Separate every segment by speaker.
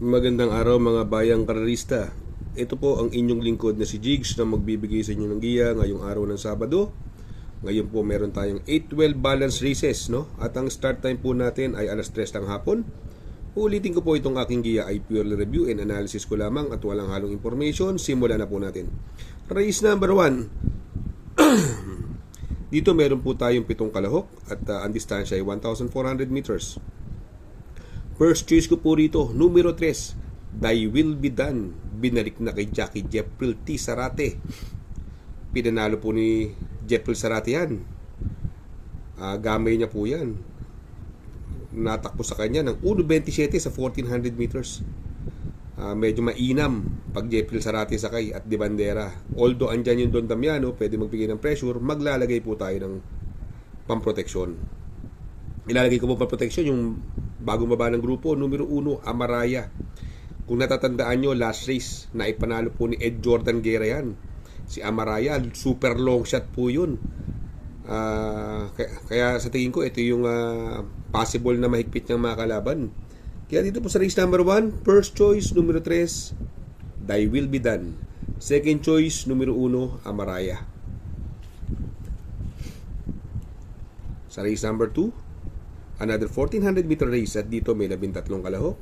Speaker 1: Magandang araw mga bayang karerista. Ito po ang inyong lingkod na si Jigs na magbibigay sa inyo ng giya ngayong araw ng Sabado. Ngayon po meron tayong 8-12 balance races, no? At ang start time po natin ay alas 3 ng hapon. Ulitin ko po, itong aking giya ay purely review and analysis ko lamang at walang halong information. Simulan na po natin. Race number 1. Dito meron po tayong 7 kalahok at ang distansya ay 1,400 meters. First choice ko po rito, numero 3, Thy Will Be Done. Binalik na kay Jackie Jepril T. Sarate. Pinanalo po ni Jepril Sarate yan. Gamay niya po yan. Natakbo sa kanya ng 1.27 sa 1,400 meters. Medyo mainam pag Jepril Sarate sakay at Di Bandera. Although andyan yung Don Damiano, pwede magbigay ng pressure, maglalagay po tayo ng pamproteksyon. Ilalagay ko po pamproteksyon yung bagong baba ng grupo, numero 1, Amaraya. Kung natatandaan nyo, last race, na ipanalo po ni Ed Jordan Guerra yan. Si Amaraya, super long shot po yun. Kaya sa tingin ko, ito yung possible na mahigpit niyang mga kalaban. Kaya dito po sa race number 1, first choice, numero 3, Thy Will Be Done. Second choice, numero 1, Amaraya. Sa race number 2, another 1,400 meter race at dito may 13 kalahok.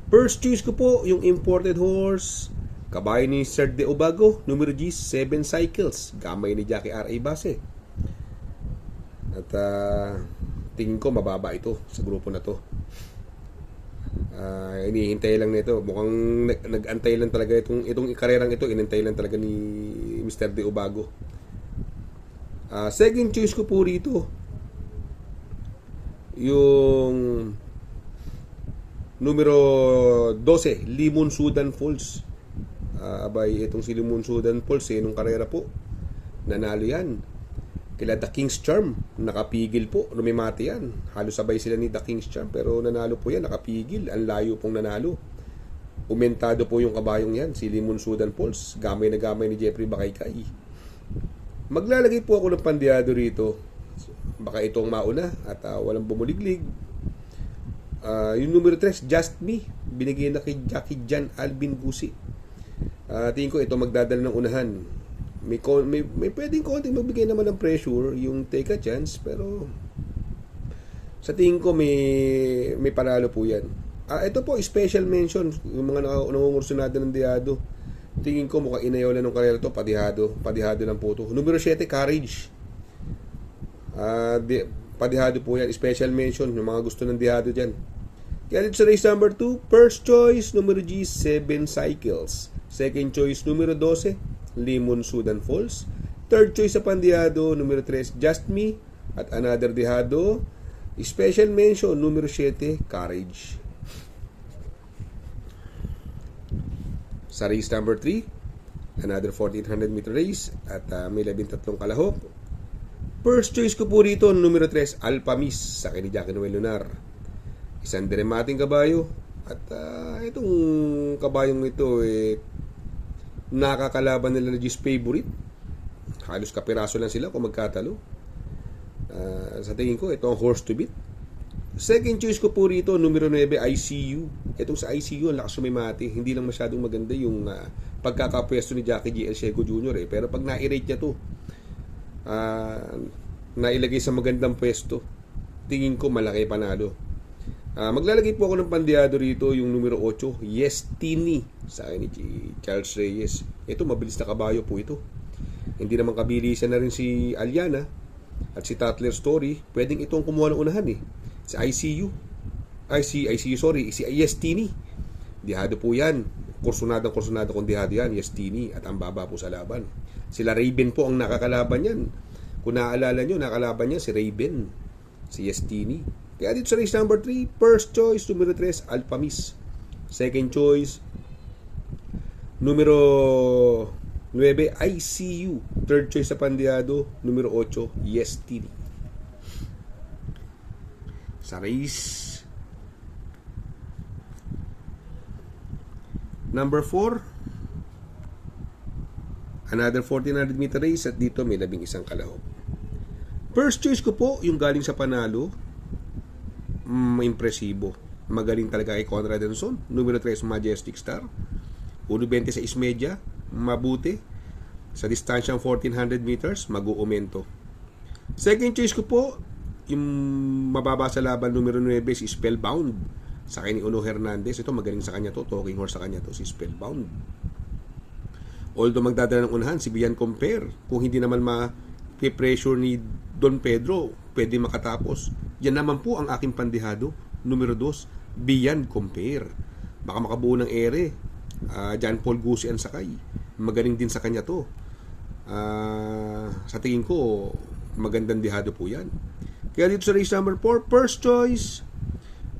Speaker 1: First choice ko po yung imported horse, kabayo ni Sir De Obago, numero G, 7 cycles, gamay ni Jackie R.A. Base. At tingin ko mababa ito sa grupo na to. Inihintay lang nito. Mukhang nag-antay lang talaga itong karerang ito, inintay lang talaga ni Mr. De Obago. Second choice ko po rito yung numero 12, Limon Sudan Falls. Itong si Limon Sudan Falls, nung karera po nanalo yan kila The King's Charm, nakapigil po, lumimati yan, halos sabay sila ni The King's Charm, pero nanalo po yan, nakapigil, ang layo pong nanalo. Umentado po yung kabayong yan, si Limon Sudan Falls, gamay na gamay ni Jeffrey Bakaykay. Maglalagay po ako ng pandiado rito, baka itong mauna at walang bumuliglig. Yung numero 3, Just Me, binigay na kay Jackie Jan Alvin Gusi. Tingin ko ito magdadala ng unahan. May pwedeng konting magbigay naman ng pressure yung Take a Chance, pero sa tingin ko may panalo po yan. Ito po, special mention yung mga nangungurso natin ng Diado. Tingin ko mukhang inayaw lang ng karera to, padihado lang po to. Numero 7, Courage. Padihado po yan, special mention yung mga gusto ng Diado dyan. Kaya dito sa race number 2, first choice, numero G, 7 cycles. Second choice, numero 12, Limon Sudan Falls. Third choice sa pandiado, numero 3, Just Me. At another dihado, special mention, numero 7, Courage. Sa race number 3, another 1,400 meter race at may 13 kalahok. First choice ko po rito, numero 3, Alpha Miss, sa ni Jackie Noel Lunar. Isang diremating kabayo. At itong kabayong ito, nakakalaban nila na G's favorite. Halos kapiraso lang sila kung magkatalo. Sa tingin ko, ito ang horse to beat. Second choice ko po rito, numero 9, ICU. Itong sa ICU, ang lakas sumimati. Hindi lang masyadong maganda yung pagkakapwesto ni Jackie G. El Ciego Jr. Pero pag na-rate niya to, nailagay sa magandang pwesto, tingin ko malaki panalo. Maglalagay po ako ng pandiado rito yung numero 8, Yes Tini, sa akin ni Charles Reyes. Ito mabilis na kabayo po ito. Hindi naman kabilisan na rin si Aliana at si Tatler Story. Pwedeng itong kumuha ng unahan si ICU. Si Yes Tini. Dihado po yan. Kursunado kung dihado yan, Yes Tini. At ang baba po sa laban. Sila Raven po ang nakakalaban yan. Kung naaalala nyo, nakakalaban niya si Raven, si Yes Tini. Kaya dito sa race number 3, first choice, numero 3, Alpha Miss. Second choice, numero 9, ICU. Third choice sa pandiado, numero 8, Yes Tini. Sa race number 4, another 1,400 meter race at dito may 11 kalahok. First choice ko po yung galing sa panalo, impresibo. magaling talaga kay Conrad Enson. Numero 3, Majestic Star. 1.26 media, mabuti. Sa distansyang 1400 meters, mag-uumento. Second choice ko po, yung mababa sa laban, numero 9, si Spellbound. Sa kanya ni Uno Hernandez. Ito, magaling sa kanya to. Talking horse sa kanya to, si Spellbound. Although magdadala ng unahan, si Bian Compare. Kung hindi naman ma-pressure ni Don Pedro, pwede makatapos. Yan naman po ang aking pandihado. Numero 2, Bian Compare. Baka makabuo ng ere. John Paul Gusi ang sakay. Magaling din sa kanya to. Sa tingin ko, magandang dihado po yan. Kaya dito sa race number 4, first choice,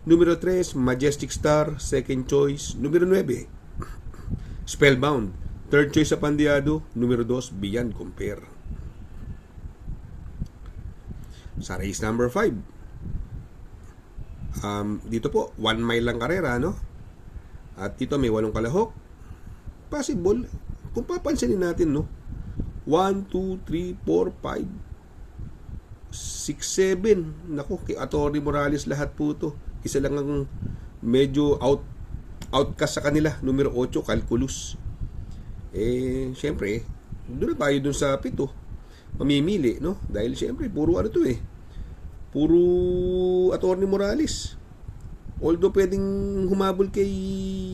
Speaker 1: numero 3, Majestic Star. Second choice, numero 9, Spellbound. Third choice sa pandihado, numero 2, Bian Compare. Sa race number 5, dito po 1 mile lang karera, no? At dito may 8 kalahok. Possible, kung papansinin natin, no? 1, 2, 3, 4, 5 6, 7. Naku, kay Atty. Morales lahat po to. Isa lang ang medyo outcast sa kanila, numero 8, Calculus. Syempre, doon na tayo dun sa 7. Mamimili, no? Dahil syempre, puro ano to puro Atty. Morales. Although pwedeng humabol kay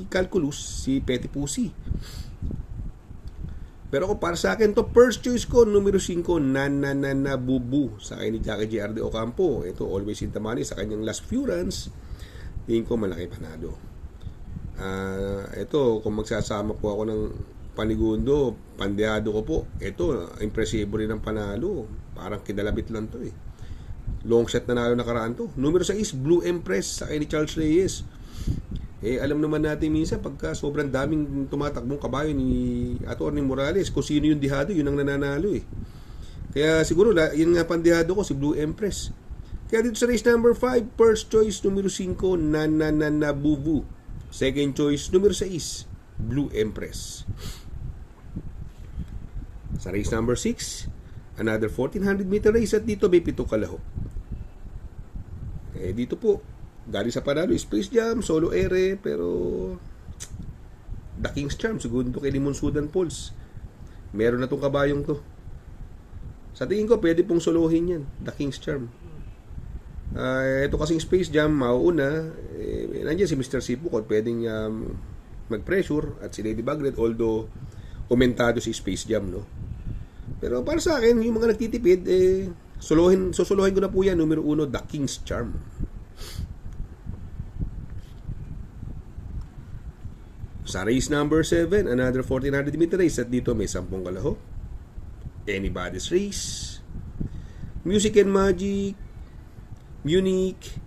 Speaker 1: Calculus, si Petty Pussy. Pero ako, para sa akin to, first choice ko, numero 5, Nana Bubu, sa kanya ni Jackie J.R. de Ocampo. Ito, always in the money sa kanyang last few runs. Tingin ko malaki panalo. Ito, kung magsasama po ako ng panigundo, pandehado ko po, ito, impresibo rin ang panalo. Parang kidalabit lang to Long shot na nalo nakaraan to. Numero 6, Blue Empress sa kay ni Charles Reyes. Alam naman natin minsan pagka sobrang daming tumatakbong kabayo ni Atty. Morales, kung sino yung dihado, yun ang nananalo Kaya siguro, yun nga pandihado ko, si Blue Empress. Kaya dito sa race number 5, first choice, numero 5, Nana Bubu. Second choice, numero 6, Blue Empress. Sa race number 6, another 1400 meter race at dito may 7 kalahok. Dito po, galing sa panalo, Space Jam, Solo Ere, pero The King's Charm, segundo kay Limon Sudan Pulse. Meron na tong kabayong to. Sa tingin ko, pwede pong solohin yan, The King's Charm. Ito kasing Space Jam, mauuna, nandiyan si Mr. Sipukot, pwedeng mag-pressure, at si Lady Bagret, although umentado si Space Jam, no? Pero para sa akin, yung mga nagtitipid, susuluhin ko na po yan, numero 1, The King's Charm. Sa race number 7, another 1400 meter race, at dito may 10 kalahok. Anybody's Race, Music and Magic, Munich,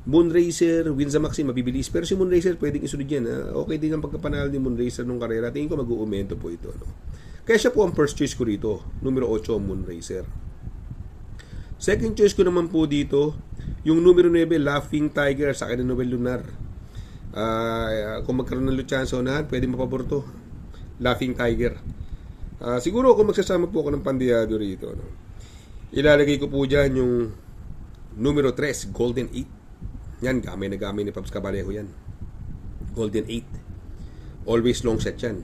Speaker 1: Moonracer, Winsa Maxim, mabibilis. Pero si Moonracer pwedeng isunod yan. Okay din ang pagkapanalo ni Moonracer nung karera. Tingin ko mag-uumento po ito, no? Kaya siya po ang first choice ko rito, numero 8, Moonracer. Second choice ko naman po dito, yung numero 9, Laughing Tiger sa akin ng Noel Lunar. Kung magkaroon ng chance unahan, pwede mapabor to, Laughing Tiger. Siguro kung magsasama po ako ng pandiyado rito, no? Ilalagay ko po dyan yung numero 3, Golden 8. Yan, gamay na gamay ni Pabs Cabalejo yan. Golden 8. Always long set yan,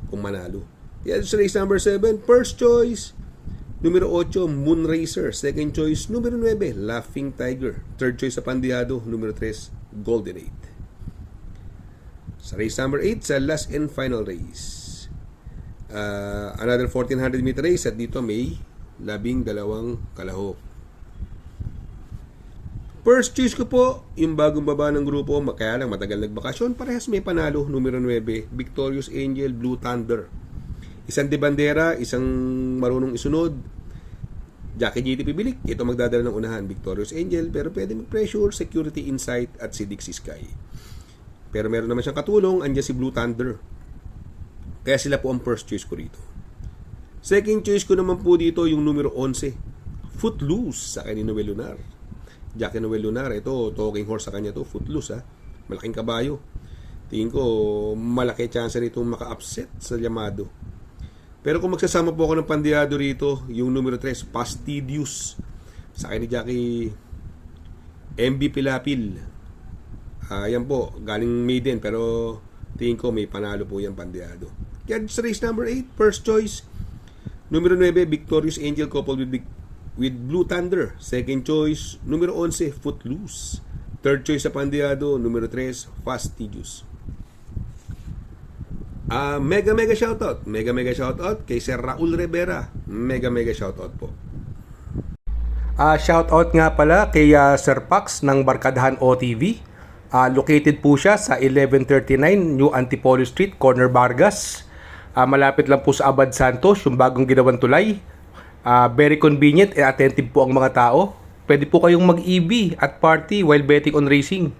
Speaker 1: kung manalo. Kaya sa race number 7, first choice, numero 8, Moonracer. Second choice, numero 9, Laughing Tiger. Third choice sa pandihado, numero 3, Golden 8. Sa race number 8, sa last and final race, another 1400 meter race, at dito may 12 kalahok. First choice ko po, yung bagong baba ng grupo, kaya lang matagal nagbakasyon, parehas may panalo, numero 9, Victorious Angel, Blue Thunder. Isang de bandera, isang marunong isunod, Jackie JT Pibilik. Ito magdadala ng unahan, Victorious Angel, pero pwede mag-pressure, Security Insight, at si Dixie Sky. Pero meron naman siyang katulong, andyan si Blue Thunder. Kaya sila po ang first choice ko rito. Second choice ko naman po dito, yung numero 11, Footloose, sa kanya ni Noel Lunar. Jackie Noel Lunar, ito, talking horse sa kanya to, Footloose, malaking kabayo. Tingin ko, malaki chance rito maka-upset sa Yamado. Pero kung magsasama po ako ng pandiyado rito, yung numero 3, Fastidious, sa akin ni Jackie MB Pilapil. Yan po, galing maiden pero tingin ko may panalo po yung Pandeado. Kaya sa race number 8, first choice. Numero 9, Victorious Angel coupled with Blue Thunder. Second choice, numero 11, Footloose. Third choice sa Pandeado, numero 3, Fastidious. Mega shoutout. Mega shoutout kay Sir Raul Rivera. Mega shoutout po.
Speaker 2: Shoutout nga pala kay Sir Pax ng Barkadahan OTV. Located po siya sa 1139 New Antipolo Street, Corner Vargas. Malapit lang po sa Abad Santos, yung bagong ginawang tulay. Very convenient and attentive po ang mga tao. Pwede po kayong mag-EB at party while betting on racing.